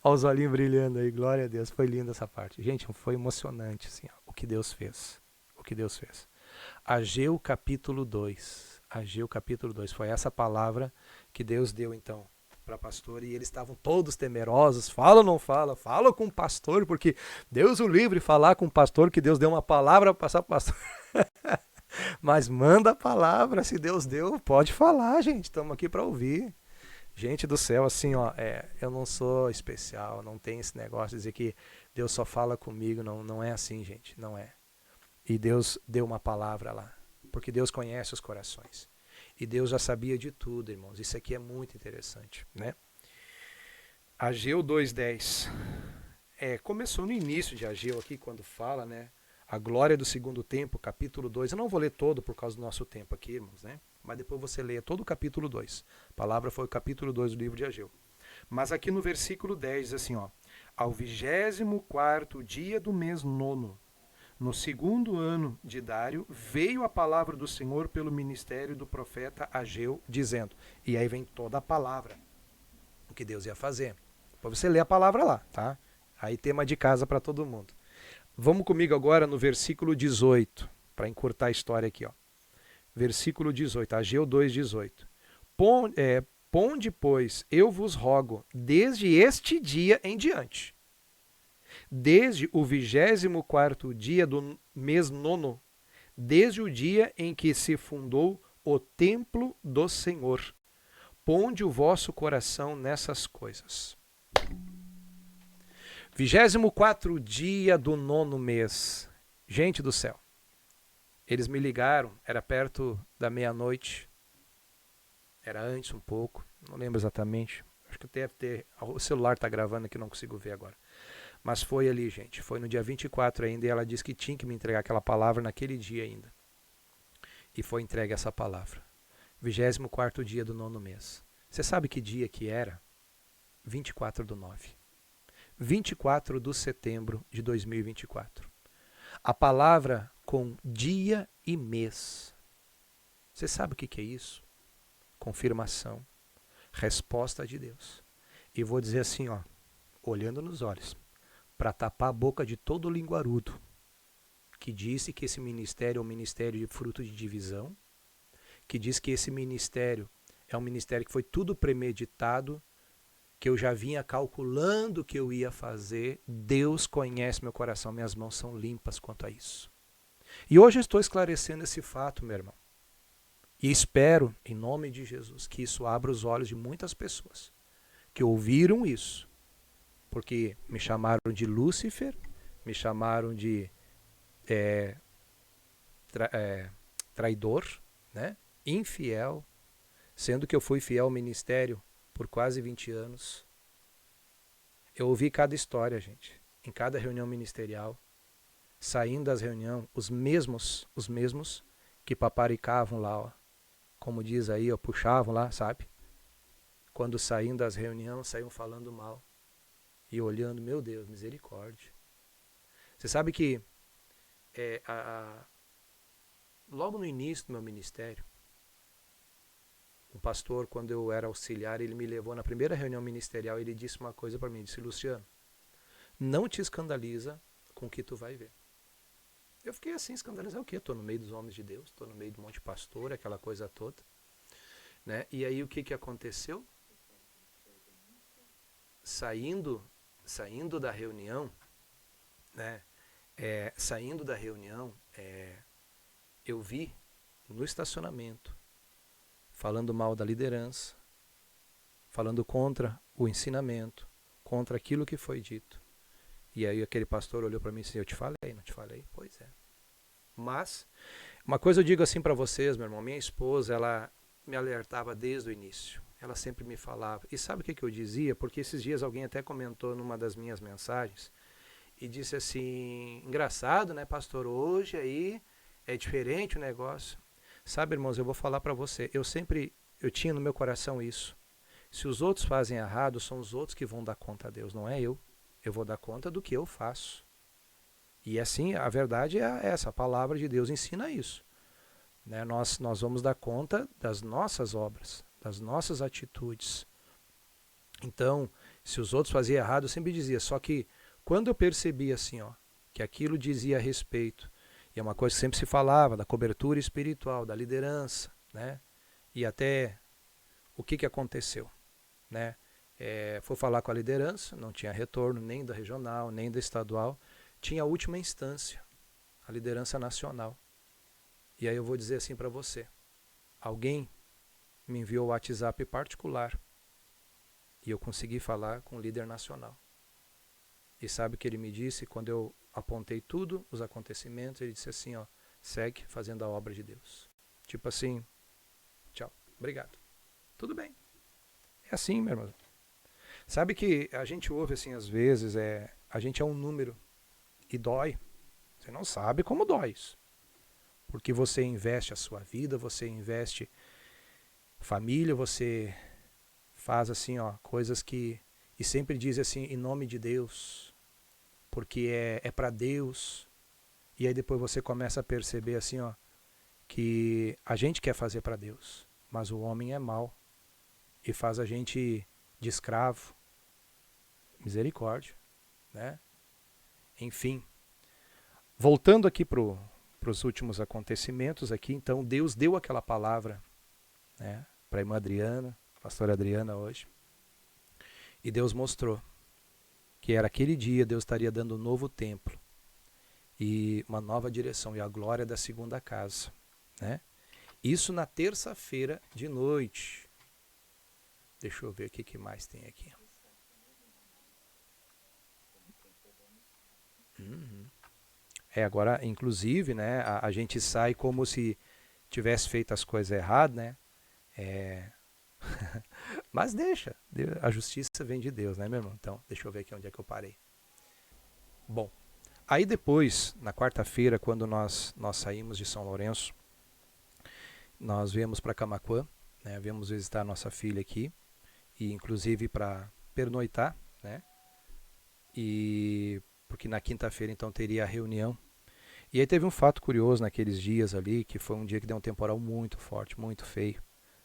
Olha os olhinhos brilhando aí, glória a Deus, foi linda essa parte. Gente, foi emocionante assim, ó, o que Deus fez. O que Deus fez. Ageu capítulo 2. Ageu capítulo 2. Foi essa palavra que Deus deu então para a pastora e eles estavam todos temerosos. Fala ou não fala? Fala com o pastor, porque Deus o livre falar com o pastor que Deus deu uma palavra para passar para o pastor. Mas manda a palavra, se Deus deu, pode falar, gente. Estamos aqui para ouvir. Gente do céu, assim, ó, eu não sou especial, não tem esse negócio de dizer que Deus só fala comigo, não é assim, gente, não é. E Deus deu uma palavra lá, porque Deus conhece os corações. E Deus já sabia de tudo, irmãos, isso aqui é muito interessante, né? Ageu 2:10, começou no início de Ageu aqui, quando fala, né, a glória do segundo tempo, capítulo 2, eu não vou ler todo por causa do nosso tempo aqui, irmãos, né? Mas depois você lê todo o capítulo 2. A palavra foi o capítulo 2 do livro de Ageu. Mas aqui no versículo 10 diz assim, ó: ao 24º dia do mês nono, no segundo ano de Dário, veio a palavra do Senhor pelo ministério do profeta Ageu, dizendo. E aí vem toda a palavra, o que Deus ia fazer. Depois você lê a palavra lá, tá? Aí tema de casa para todo mundo. Vamos comigo agora no versículo 18, para encurtar a história aqui, ó. Versículo 18, Ageu 2:18. Ponde, pois, eu vos rogo, desde este dia em diante, desde o 24º dia do mês nono, desde o dia em que se fundou o templo do Senhor, ponde o vosso coração nessas coisas. 24º dia do nono mês. Gente do céu. Eles me ligaram, era perto da meia-noite, era antes um pouco, não lembro exatamente, acho que deve ter, o celular está gravando aqui, não consigo ver agora. Mas foi ali, gente, foi no dia 24 ainda, e ela disse que tinha que me entregar aquela palavra naquele dia ainda. E foi entregue essa palavra. 24º dia do nono mês. Você sabe que dia que era? 24/9. 24 de setembro de 2024. A palavra com dia e mês. Você sabe o que é isso? Confirmação. Resposta de Deus. E vou dizer assim, ó, olhando nos olhos, para tapar a boca de todo linguarudo que disse que esse ministério é um ministério de fruto de divisão, que diz que esse ministério é um ministério que foi tudo premeditado, que eu já vinha calculando o que eu ia fazer. Deus conhece meu coração, minhas mãos são limpas quanto a isso. E hoje eu estou esclarecendo esse fato, meu irmão. E espero, em nome de Jesus, que isso abra os olhos de muitas pessoas que ouviram isso, porque me chamaram de Lúcifer, me chamaram de traidor, né? Infiel, sendo que eu fui fiel ao ministério por quase 20 anos. Eu ouvi cada história, gente, em cada reunião ministerial, saindo das reuniões, os mesmos que paparicavam lá, ó, como diz aí, ó, puxavam lá, sabe? Quando saíam das reuniões, saíam falando mal. E olhando, meu Deus, misericórdia. Você sabe que é, logo no início do meu ministério, um pastor, quando eu era auxiliar, ele me levou na primeira reunião ministerial, ele disse uma coisa para mim, disse, Luciano, não te escandaliza com o que tu vai ver. Eu fiquei assim, escandalizado, o quê? Estou no meio dos homens de Deus, estou no meio de um monte de pastor, aquela coisa toda. Né? E aí o que aconteceu? Saindo da reunião, né? Saindo da reunião, eu vi no estacionamento, falando mal da liderança, falando contra o ensinamento, contra aquilo que foi dito. E aí aquele pastor olhou para mim e disse, eu te falei, não te falei? Pois é. Mas, uma coisa eu digo assim para vocês, meu irmão, minha esposa, ela me alertava desde o início. Ela sempre me falava. E sabe o que eu dizia? Porque esses dias alguém até comentou numa das minhas mensagens e disse assim, engraçado, né, pastor, hoje aí é diferente o negócio. Sabe, irmãos, eu vou falar para você, eu tinha no meu coração isso. Se os outros fazem errado, são os outros que vão dar conta a Deus, não é eu. Eu vou dar conta do que eu faço. E assim, a verdade é essa, a palavra de Deus ensina isso. Né? Nós vamos dar conta das nossas obras, das nossas atitudes. Então, se os outros faziam errado, eu sempre dizia, só que quando eu percebi assim, ó, que aquilo dizia a respeito, e é uma coisa que sempre se falava, da cobertura espiritual, da liderança, né? E até o que aconteceu, né? Foi falar com a liderança, não tinha retorno nem da regional, nem da estadual, tinha a última instância, a liderança nacional. E aí eu vou dizer assim para você, alguém me enviou o WhatsApp particular e eu consegui falar com o líder nacional. E sabe o que ele me disse quando eu apontei tudo, os acontecimentos, ele disse assim, ó, segue fazendo a obra de Deus. Tipo assim, tchau, obrigado. Tudo bem. É assim, meu irmão. Sabe que a gente ouve assim às vezes, a gente é um número e dói. Você não sabe como dói isso. Porque você investe a sua vida, você investe família, você faz assim, ó, coisas que... E sempre diz assim, em nome de Deus, porque é para Deus. E aí depois você começa a perceber assim, ó, que a gente quer fazer para Deus, mas o homem é mau e faz a gente de escravo. Misericórdia, né? Enfim, voltando aqui para os últimos acontecimentos aqui, então Deus deu aquela palavra, né, para a irmã Adriana, a pastora Adriana hoje, e Deus mostrou que era aquele dia Deus estaria dando um novo templo e uma nova direção e a glória da segunda casa, né? Isso na terça-feira de noite. Deixa eu ver o que mais tem aqui. Agora, inclusive, né, a gente sai como se tivesse feito as coisas erradas, né? Mas deixa, a justiça vem de Deus, né, meu irmão? Então, deixa eu ver aqui onde é que eu parei. Bom, aí depois, na quarta-feira, quando nós saímos de São Lourenço, nós viemos para Camaquã, né, viemos visitar nossa filha aqui, e inclusive para pernoitar, né? E porque na quinta-feira então teria a reunião. E aí teve um fato curioso naqueles dias ali, que foi um dia que deu um temporal muito forte, muito feio.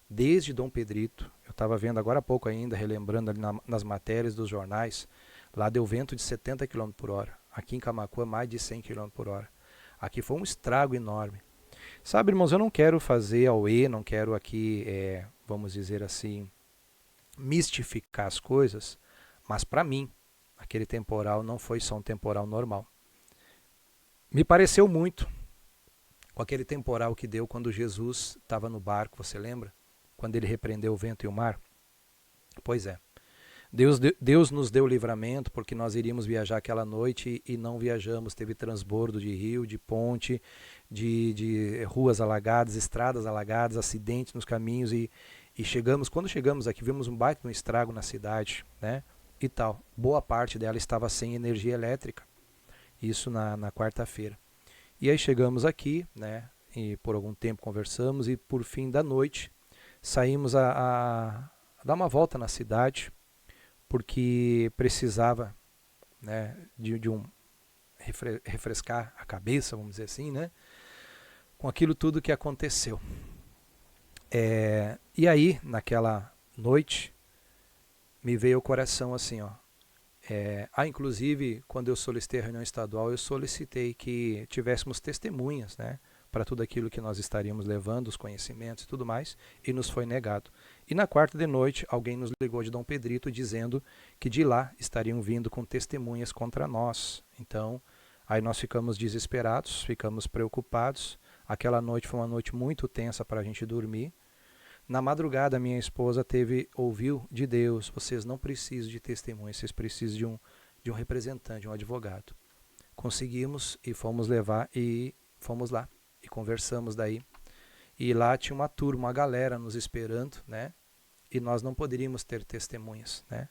Desde Dom Pedrito, eu estava vendo agora há pouco ainda, relembrando ali nas matérias dos jornais, lá deu vento de 70 km por hora. Aqui em Camaquã, mais de 100 km por hora. Aqui foi um estrago enorme. Sabe, irmãos, eu não quero fazer auê, não quero aqui, vamos dizer assim, mistificar as coisas, mas para mim, aquele temporal não foi só um temporal normal. Me pareceu muito com aquele temporal que deu quando Jesus estava no barco, você lembra? Quando ele repreendeu o vento e o mar? Pois é. Deus nos deu livramento porque nós iríamos viajar aquela noite e não viajamos. Teve transbordo de rio, de ponte, de ruas alagadas, estradas alagadas, acidentes nos caminhos e chegamos. Quando chegamos aqui, vimos um baita estrago na cidade, né? E tal. Boa parte dela estava sem energia elétrica. Isso na quarta-feira. E aí chegamos aqui, né? e por algum tempo conversamos, e por fim da noite saímos a dar uma volta na cidade, porque precisava, né, de um refrescar a cabeça, vamos dizer assim, né, com aquilo tudo que aconteceu. E aí, naquela noite, me veio ao coração assim, ó. Inclusive, quando eu solicitei a reunião estadual, eu solicitei que tivéssemos testemunhas, né, para tudo aquilo que nós estaríamos levando, os conhecimentos e tudo mais, e nos foi negado. E na quarta de noite, alguém nos ligou de Dom Pedrito dizendo que de lá estariam vindo com testemunhas contra nós. Então, aí nós ficamos desesperados, ficamos preocupados. Aquela noite foi uma noite muito tensa para a gente dormir. Na madrugada, minha esposa ouviu de Deus: vocês não precisam de testemunha, vocês precisam de um representante, de um advogado. Conseguimos e fomos lá e conversamos daí. E lá tinha uma turma, uma galera nos esperando, né? E nós não poderíamos ter testemunhas, né?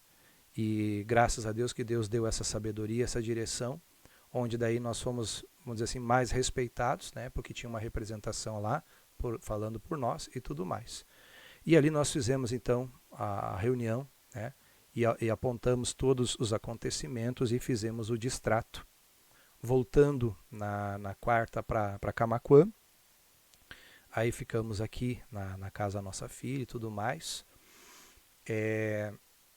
E graças a Deus que Deus deu essa sabedoria, essa direção, onde daí nós fomos, vamos dizer assim, mais respeitados, né? Porque tinha uma representação lá, falando por nós e tudo mais. E ali nós fizemos então a reunião, né? E apontamos todos os acontecimentos e fizemos o distrato. Voltando na quarta para Camaquã, aí ficamos aqui na casa da nossa filha e tudo mais.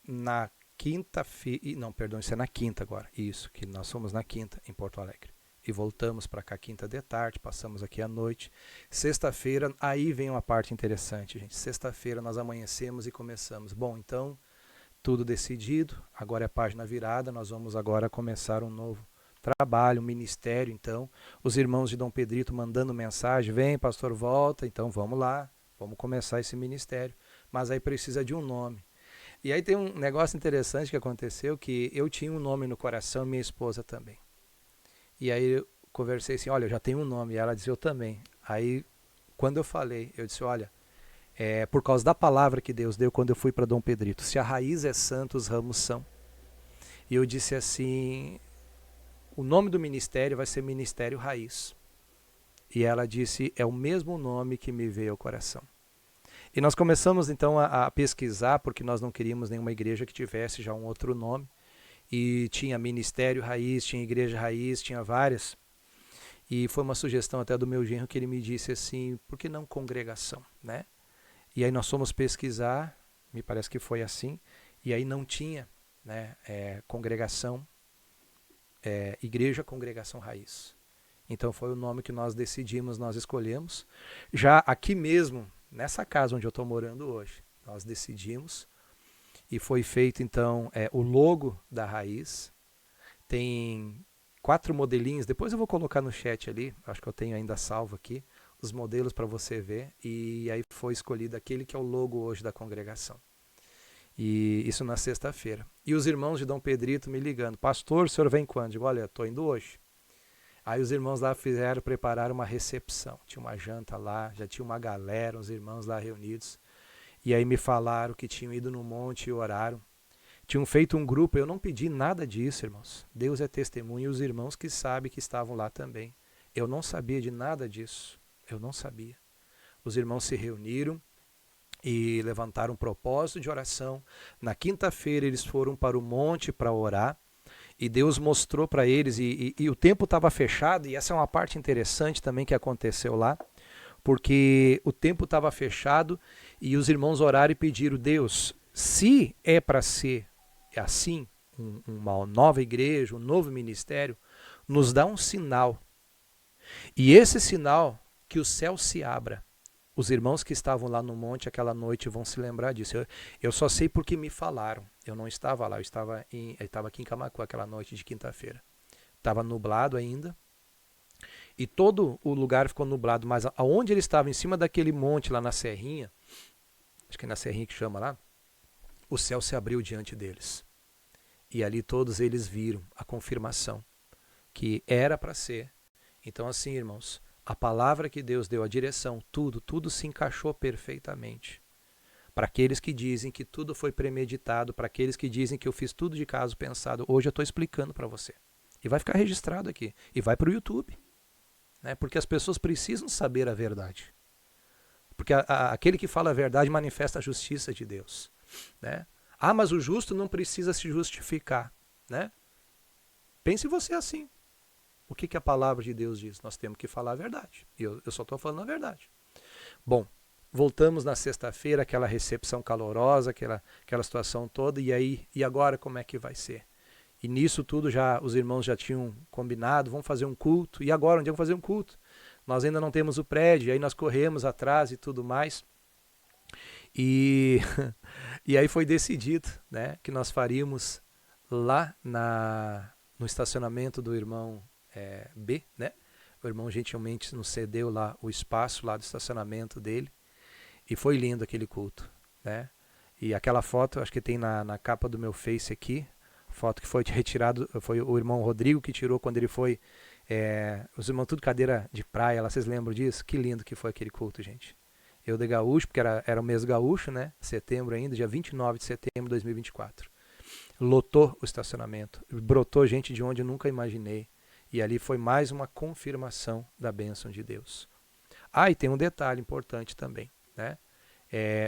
Na quinta-feira, não, perdão, isso é na quinta agora, isso, que nós fomos na quinta em Porto Alegre. E voltamos para cá quinta de tarde, passamos aqui à noite. Sexta-feira, aí vem uma parte interessante, gente. Sexta-feira nós amanhecemos e começamos. Bom, então, tudo decidido, agora é a página virada, nós vamos agora começar um novo trabalho, um ministério, então. Os irmãos de Dom Pedrito mandando mensagem: vem, pastor, volta, então vamos lá, vamos começar esse ministério. Mas aí precisa de um nome. E aí tem um negócio interessante que aconteceu, que eu tinha um nome no coração e minha esposa também. E aí eu conversei assim: olha, eu já tenho um nome. E ela disse: eu também. Aí, quando eu falei, eu disse: olha, por causa da palavra que Deus deu quando eu fui para Dom Pedrito, se a raiz é santa, os ramos são. E eu disse assim: o nome do ministério vai ser Ministério Raiz. E ela disse: é o mesmo nome que me veio ao coração. E nós começamos então a pesquisar, porque nós não queríamos nenhuma igreja que tivesse já um outro nome. E tinha Ministério Raiz, tinha Igreja Raiz, tinha várias. E foi uma sugestão até do meu genro, que ele me disse assim: por que não congregação, né? E aí nós fomos pesquisar, me parece que foi assim, e aí não tinha, né, congregação, Igreja Congregação Raiz. Então foi o nome que nós decidimos, nós escolhemos. Já aqui mesmo, nessa casa onde eu estou morando hoje, nós decidimos. E foi feito então o logo da Raiz. Tem 4 modelinhos, depois eu vou colocar no chat ali, acho que eu tenho ainda salvo aqui, os modelos para você ver. E aí foi escolhido aquele que é o logo hoje da congregação. E isso na sexta-feira. E os irmãos de Dom Pedrito me ligando: pastor, o senhor vem quando? Eu digo: olha, estou indo hoje. Aí os irmãos lá prepararam uma recepção. Tinha uma janta lá, já tinha uma galera, os irmãos lá reunidos. E aí me falaram que tinham ido no monte e oraram. Tinham feito um grupo, eu não pedi nada disso, irmãos. Deus é testemunha, e os irmãos que sabem que estavam lá também. Eu não sabia de nada disso. Eu não sabia. Os irmãos se reuniram e levantaram um propósito de oração. Na quinta-feira eles foram para o monte para orar. E Deus mostrou para eles, e o tempo estava fechado, e essa é uma parte interessante também que aconteceu lá, porque o tempo estava fechado e os irmãos oraram e pediram: Deus, se é para ser assim, uma nova igreja, um novo ministério, nos dá um sinal. E esse sinal, que o céu se abra. Os irmãos que estavam lá no monte aquela noite vão se lembrar disso. Eu só sei porque me falaram. Eu não estava lá, eu estava aqui em Camaquã aquela noite de quinta-feira. Estava nublado ainda. E todo o lugar ficou nublado, mas aonde ele estava, em cima daquele monte lá na serrinha, acho que é na serrinha que chama lá, o céu se abriu diante deles. E ali todos eles viram a confirmação que era para ser. Então assim, irmãos, a palavra que Deus deu, a direção, tudo se encaixou perfeitamente. Para aqueles que dizem que tudo foi premeditado, para aqueles que dizem que eu fiz tudo de caso pensado, hoje eu estou explicando para você. E vai ficar registrado aqui. E vai para o YouTube. né? Porque as pessoas precisam saber a verdade. Porque aquele que fala a verdade manifesta a justiça de Deus, né? Ah, mas o justo não precisa se justificar, né? Pense você assim. O que a palavra de Deus diz? Nós temos que falar a verdade. E eu só estou falando a verdade. Bom, voltamos na sexta-feira, aquela recepção calorosa, aquela situação toda, e agora como é que vai ser? E nisso tudo os irmãos já tinham combinado, vamos fazer um culto. E agora, onde é que vamos fazer um culto? Nós ainda não temos o prédio, aí nós corremos atrás e tudo mais. E aí foi decidido, né, que nós faríamos lá no estacionamento do irmão B, né? O irmão gentilmente nos cedeu lá o espaço lá do estacionamento dele. E foi lindo aquele culto, né? E aquela foto, acho que tem na capa do meu Face aqui, foto que foi retirado, foi o irmão Rodrigo que tirou quando ele foi, os irmãos tudo cadeira de praia, lá, vocês lembram disso? Que lindo que foi aquele culto, gente. Eu de gaúcho, porque era o mês gaúcho, né? Setembro ainda, dia 29 de setembro de 2024. Lotou o estacionamento, brotou gente de onde eu nunca imaginei. E ali foi mais uma confirmação da bênção de Deus. Ah, e tem um detalhe importante também, né?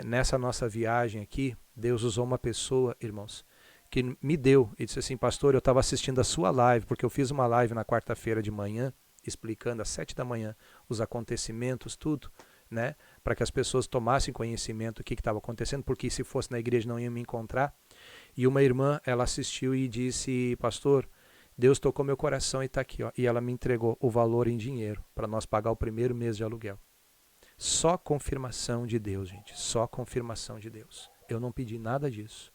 Nessa nossa viagem aqui, Deus usou uma pessoa, irmãos, que me deu e disse assim: pastor, eu estava assistindo a sua live, porque eu fiz uma live na quarta-feira de manhã, explicando às 7 da manhã os acontecimentos, tudo, né? Para que as pessoas tomassem conhecimento do que estava acontecendo, porque se fosse na igreja não iam me encontrar. E uma irmã, ela assistiu e disse: pastor, Deus tocou meu coração e está aqui, ó. E ela me entregou o valor em dinheiro para nós pagar o primeiro mês de aluguel. Só confirmação de Deus, gente. Só confirmação de Deus. Eu não pedi nada disso.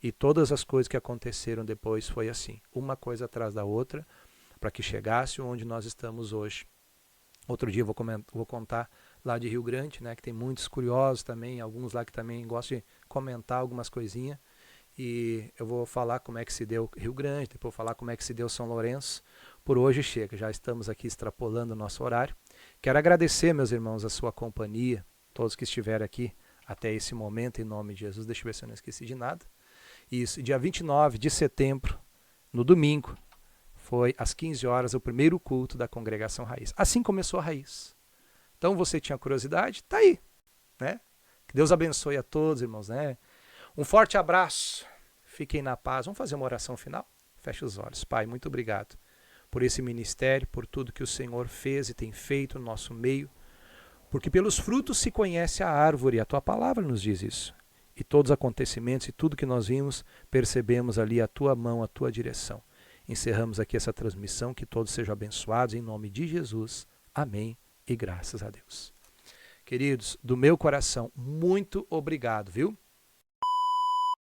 E todas as coisas que aconteceram depois foi assim, uma coisa atrás da outra, para que chegasse onde nós estamos hoje. Outro dia eu vou contar lá de Rio Grande, né, que tem muitos curiosos também, alguns lá que também gostam de comentar algumas coisinhas. E eu vou falar como é que se deu Rio Grande, depois vou falar como é que se deu São Lourenço. Por hoje chega, já estamos aqui extrapolando o nosso horário. Quero agradecer, meus irmãos, a sua companhia, todos que estiveram aqui até esse momento, em nome de Jesus. Deixa eu ver se eu não esqueci de nada. Isso, dia 29 de setembro, no domingo, foi às 15 horas o primeiro culto da Congregação Raiz. Assim começou a Raiz. Então você tinha curiosidade? Tá aí, né? Que Deus abençoe a todos, irmãos, né? Um forte abraço, fiquem na paz. Vamos fazer uma oração final? Feche os olhos. Pai, muito obrigado por esse ministério, por tudo que o Senhor fez e tem feito no nosso meio, porque pelos frutos se conhece a árvore, a Tua palavra nos diz isso. E todos os acontecimentos e tudo que nós vimos, percebemos ali a Tua mão, a Tua direção. Encerramos aqui essa transmissão, que todos sejam abençoados, em nome de Jesus. Amém e graças a Deus. Queridos, do meu coração, muito obrigado, viu?